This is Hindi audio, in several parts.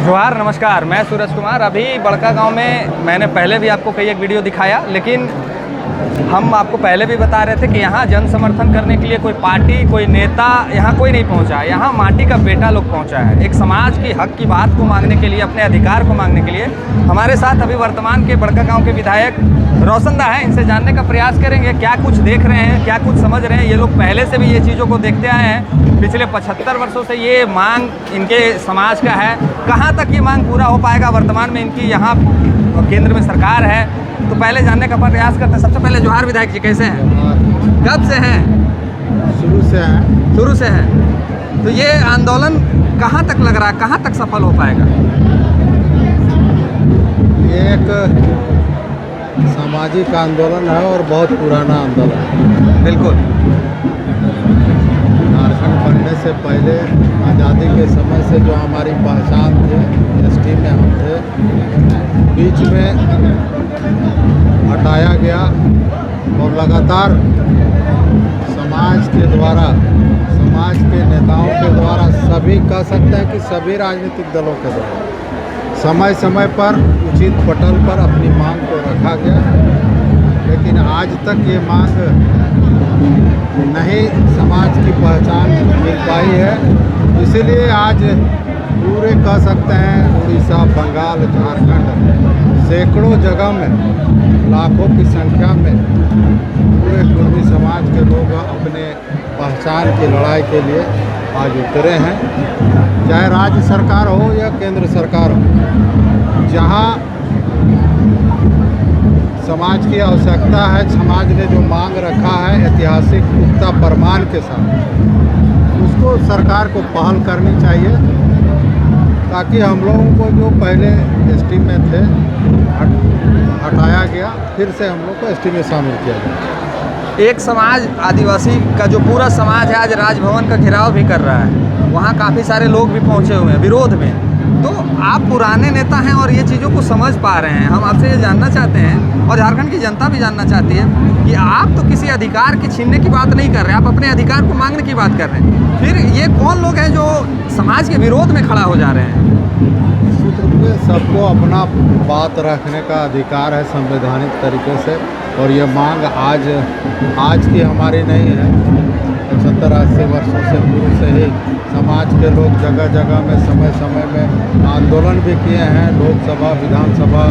जोहार, नमस्कार। मैं सूरज कुमार। अभी बड़का गांव में मैंने पहले भी आपको कई एक वीडियो दिखाया, लेकिन हम आपको पहले भी बता रहे थे कि यहाँ जन समर्थन करने के लिए कोई पार्टी, कोई नेता यहाँ कोई नहीं पहुँचा है। यहाँ माटी का बेटा लोग पहुँचा है, एक समाज की हक की बात को मांगने के लिए, अपने अधिकार को मांगने के लिए। हमारे साथ अभी वर्तमान के बड़का गाँव के विधायक रोशनदा हैं। इनसे जानने का प्रयास करेंगे क्या कुछ देख रहे हैं, क्या कुछ समझ रहे हैं। ये लोग पहले से भी ये चीज़ों को देखते आए हैं। पिछले 75 वर्षों से ये मांग इनके समाज का है। कहाँ तक ये मांग पूरा हो पाएगा? वर्तमान में इनकी यहाँ केंद्र में सरकार है, तो पहले जानने का प्रयास करते हैं। सबसे पहले जोहार विधायक जी, कैसे हैं? कब से हैं? शुरू से हैं। शुरू से हैं। तो ये आंदोलन कहाँ तक लग रहा है, कहाँ तक सफल हो पाएगा? ये एक सामाजिक आंदोलन है और बहुत पुराना आंदोलन है। बिल्कुल। झारखंड बनने से पहले आज़ादी के समय से जो हमारी पहचान थी, एसटी में हम थे, बीच में हटाया गया और लगातार समाज के द्वारा, समाज के नेताओं के द्वारा, सभी कह सकते हैं कि सभी राजनीतिक दलों के द्वारा समय समय पर उचित पटल पर अपनी मांग को रखा गया, लेकिन आज तक ये मांग नहीं समाज की पहचान मिल पाई है। इसीलिए आज पूरे कह सकते हैं उड़ीसा, बंगाल, झारखंड, सैकड़ों जगह में, लाखों की संख्या में पूरे कुर्मी समाज के लोग अपने पहचान की लड़ाई के लिए आज उतरे हैं। चाहे राज्य सरकार हो या केंद्र सरकार हो, जहां समाज की आवश्यकता है, समाज ने जो मांग रखा है ऐतिहासिक पुख्ता प्रमाण के साथ, उसको सरकार को पहल करनी चाहिए, ताकि हम लोगों को जो पहले एसटी में थे हटाया गया, फिर से हम लोग को एसटी में शामिल किया जाए। एक समाज, आदिवासी का जो पूरा समाज है, आज राजभवन का घेराव भी कर रहा है। वहाँ काफ़ी सारे लोग भी पहुँचे हुए हैं विरोध में। तो आप पुराने नेता हैं और ये चीज़ों को समझ पा रहे हैं। हम आपसे ये जानना चाहते हैं, और झारखंड की जनता भी जानना चाहती है, कि आप तो किसी अधिकार की छीनने की बात नहीं कर रहे, आप अपने अधिकार को मांगने की बात कर रहे हैं। फिर ये कौन लोग हैं जो समाज के विरोध में खड़ा हो जा रहे हैं? निश्चित रूप से सबको अपना बात रखने का अधिकार है संवैधानिक तरीके से, और ये मांग आज की हमारी नहीं है। 75-80 वर्षों से पूर्व से ही समाज के लोग जगह जगह में, समय समय में आंदोलन भी किए हैं। लोकसभा, विधानसभा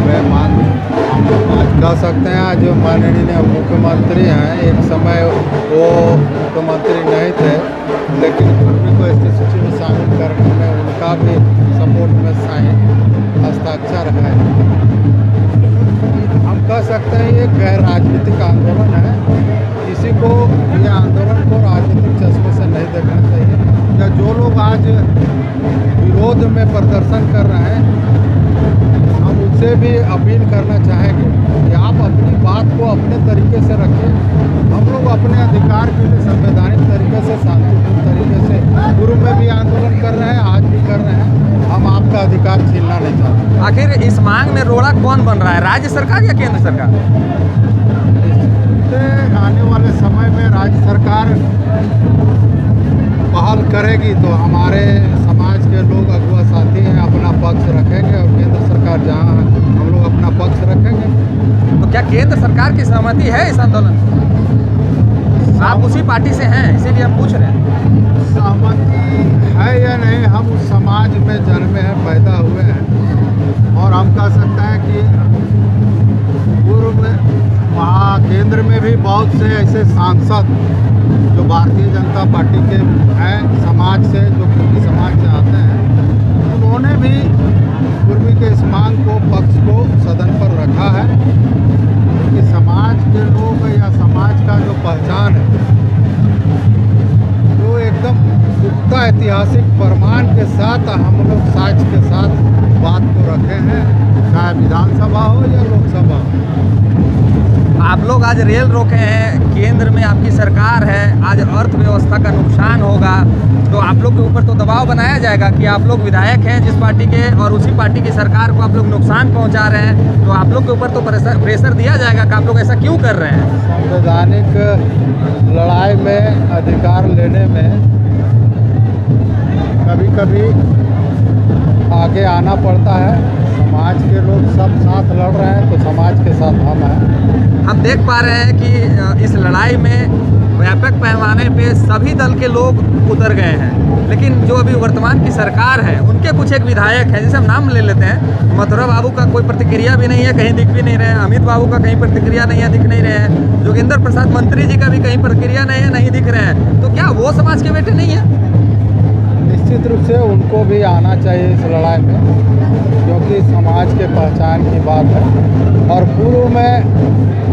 में मांग हम आज कह सकते हैं। आज माननीय मुख्यमंत्री हैं, एक समय वो मुख्यमंत्री नहीं थे, लेकिन कुर्मी को एसटी सूची में शामिल करने में उनका भी सपोर्ट में हस्ताक्षर है। हम कह सकते हैं ये गैर राजनीतिक आंदोलन है। किसी को ये आंदोलन को राजनीतिक चश्मे से नहीं देखना चाहिए। या जो लोग आज विरोध में प्रदर्शन कर रहे हैं, हम उनसे भी अपील करना चाहेंगे कि आप अपनी बात को अपने तरीके से रखें। हम लोग अपने अधिकार के लिए संवैधानिक तरीके से, शांतिपूर्ण तरीके से पूर्व में भी आंदोलन कर रहे हैं, आज भी कर रहे हैं। हम आपका अधिकार छीनना नहीं चाहते। आखिर इस मांग में रोड़ा कौन बन रहा है, राज्य सरकार या केंद्र सरकार? आने वाले समय में राज्य सरकार पहल करेगी तो हमारे समाज के लोग, अगुआ साथी हैं, अपना पक्ष रखेंगे, और केंद्र सरकार जहां हम लोग अपना पक्ष रखेंगे। तो क्या केंद्र सरकार की सहमति है इस आंदोलन से? आप उसी पार्टी से हैं, इसीलिए हम पूछ रहे हैं। सहमति है या नहीं, हम उस समाज में जन्मे हैं, पैदा हुए हैं, और हम कह सकते हैं कि पूर्व में वहाँ केंद्र में भी बहुत से ऐसे सांसद जो भारतीय जनता पार्टी के हैं, समाज से, जो कुर्मी समाज से आते हैं, उन्होंने भी कुर्मी के इस मांग को, पक्ष को सदन पर रखा है कि समाज के लोग या समाज का जो पहचान है, जो एकदम पुख्ता ऐतिहासिक प्रमाण के साथ हम लोग साक्ष्य के साथ बात को रखे हैं, चाहे विधानसभा हो या लोकसभा हो। आप लोग आज रेल रोके हैं, केंद्र में आपकी सरकार है, आज अर्थव्यवस्था का नुकसान होगा, तो आप लोग के ऊपर तो दबाव बनाया जाएगा कि आप लोग विधायक हैं जिस पार्टी के, और उसी पार्टी की सरकार को आप लोग नुकसान पहुंचा रहे हैं, तो आप लोग के ऊपर तो प्रेशर दिया जाएगा कि आप लोग ऐसा क्यों कर रहे हैं? संवैधानिक लड़ाई में, अधिकार लेने में कभी कभी आगे आना पड़ता है। समाज के लोग सब साथ लड़ रहे हैं तो समाज के साथ हम हैं। हम देख पा रहे हैं कि इस लड़ाई में व्यापक पैमाने पे सभी दल के लोग उतर गए हैं, लेकिन जो अभी वर्तमान की सरकार है उनके कुछ एक विधायक हैं, जैसे हम नाम ले लेते हैं, मथुरा बाबू का कोई प्रतिक्रिया भी नहीं है, कहीं दिख भी नहीं रहे हैं, अमित बाबू का कहीं प्रतिक्रिया नहीं है, दिख नहीं रहे हैं, जोगिंदर प्रसाद मंत्री जी का भी कहीं प्रतिक्रिया नहीं है, नहीं दिख रहे हैं। तो क्या वो समाज के बेटे नहीं है? निश्चित रूप से उनको भी आना चाहिए इस लड़ाई में, क्योंकि समाज के पहचान की बात है। और पूर्व में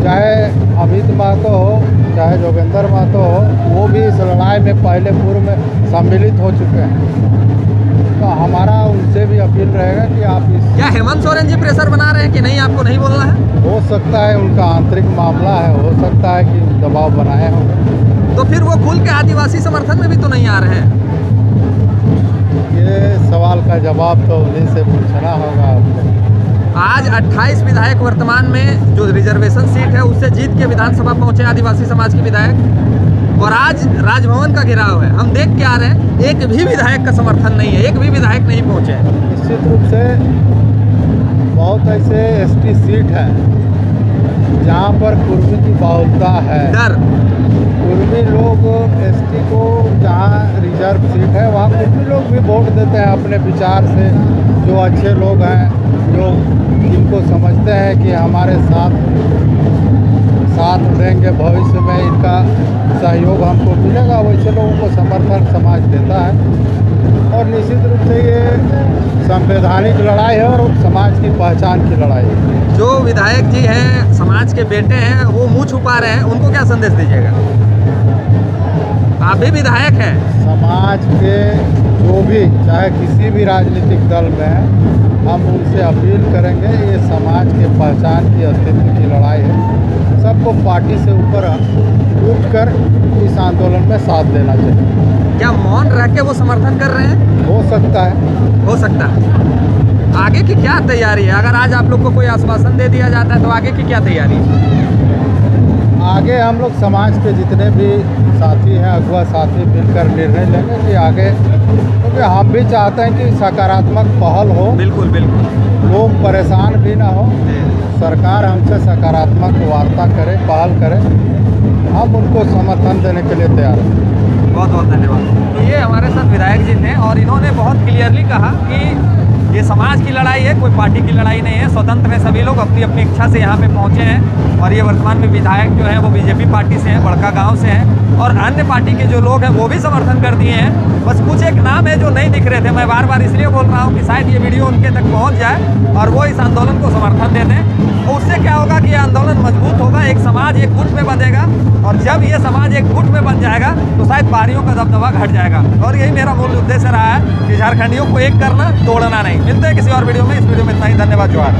चाहे अमित महतो हो चाहे जोगिंदर महतो हो, वो भी इस लड़ाई में पहले पूर्व में सम्मिलित हो चुके हैं। तो हमारा उनसे भी अपील रहेगा कि आप इस क्या हेमंत सोरेन जी प्रेशर बना रहे हैं कि नहीं आपको नहीं बोलना है? हो सकता है उनका आंतरिक मामला है, हो सकता है कि दबाव बनाए होंगे। तो फिर वो खुल के आदिवासी समर्थन में भी तो नहीं आ रहे हैं। ये सवाल का जवाब तो उन्हीं से पूछना होगा आपको। आज 28 विधायक वर्तमान में जो रिजर्वेशन सीट है उससे जीत के विधानसभा पहुंचे आदिवासी समाज के विधायक, और आज राजभवन का घेराव है। हम देख के आ रहे हैं, एक भी विधायक का समर्थन नहीं है, एक भी विधायक नहीं पहुंचे हैं। निश्चित रूप से बहुत ऐसे एसटी सीट हैं जहाँ पर कुर्मी की बहुलता है। डर कुर्मी लोग एसटी को जहाँ रिजर्व सीट है वहाँ कुर्मी लोग भी वोट देते हैं अपने विचार से। जो अच्छे लोग हैं, जो जिनको समझते हैं कि हमारे साथ देंगे, भविष्य में इनका सहयोग हमको मिलेगा, वैसे लोगों को समर्थन समाज देता है। और निश्चित रूप से ये संवैधानिक लड़ाई है और समाज की पहचान की लड़ाई है। जो विधायक जी हैं, समाज के बेटे हैं, वो मुंह छुपा रहे हैं, उनको क्या संदेश दीजिएगा? आप भी विधायक हैं। समाज के जो भी, चाहे किसी भी राजनीतिक दल में है, हम उनसे अपील करेंगे, ये समाज के पहचान की, अस्तित्व की लड़ाई है। सबको पार्टी से ऊपर उठकर इस आंदोलन में साथ देना चाहिए। क्या मौन रह के वो समर्थन कर रहे हैं? हो सकता है। हो सकता है। आगे की क्या तैयारी है? अगर आज आप लोग को कोई आश्वासन दे दिया जाता है तो आगे की क्या तैयारी है? आगे हम लोग समाज के जितने भी साथी हैं, अगुआ साथी, मिलकर निर्णय लेंगे कि आगे, क्योंकि हम भी चाहते हैं कि सकारात्मक पहल हो। बिल्कुल बिल्कुल। लोग परेशान भी ना हो, सरकार हमसे सकारात्मक वार्ता करे, पहल करे, हम उनको समर्थन देने के लिए तैयार हैं। बहुत बहुत धन्यवाद। तो ये हमारे साथ विधायक जी थे और इन्होंने बहुत क्लियरली कहा कि ये समाज की लड़ाई है, कोई पार्टी की लड़ाई नहीं है। स्वतंत्र है सभी लोग, अपनी अपनी इच्छा से यहाँ पे पहुँचे हैं। और ये वर्तमान में विधायक जो हैं वो बीजेपी पार्टी से हैं, बड़का गांव से हैं, और अन्य पार्टी के जो लोग हैं वो भी समर्थन कर दिए हैं। बस कुछ एक नाम है जो नहीं दिख रहे थे। मैं बार बार इसलिए बोल रहा हूँ कि शायद ये वीडियो उनके तक पहुँच जाए और वो इस आंदोलन को समर्थन दे दें। तो उससे क्या होगा कि ये आंदोलन मजबूत होगा, एक समाज एक गुट में बंधेगा, और जब ये समाज एक गुट में बन जाएगा तो शायद बाहरियों का दबदबा घट जाएगा। और यही मेरा मूल उद्देश्य रहा है कि झारखंडियों को एक करना, तोड़ना नहीं। मिलते हैं किसी और वीडियो में। इस वीडियो में इतना ही। धन्यवाद। जोहार।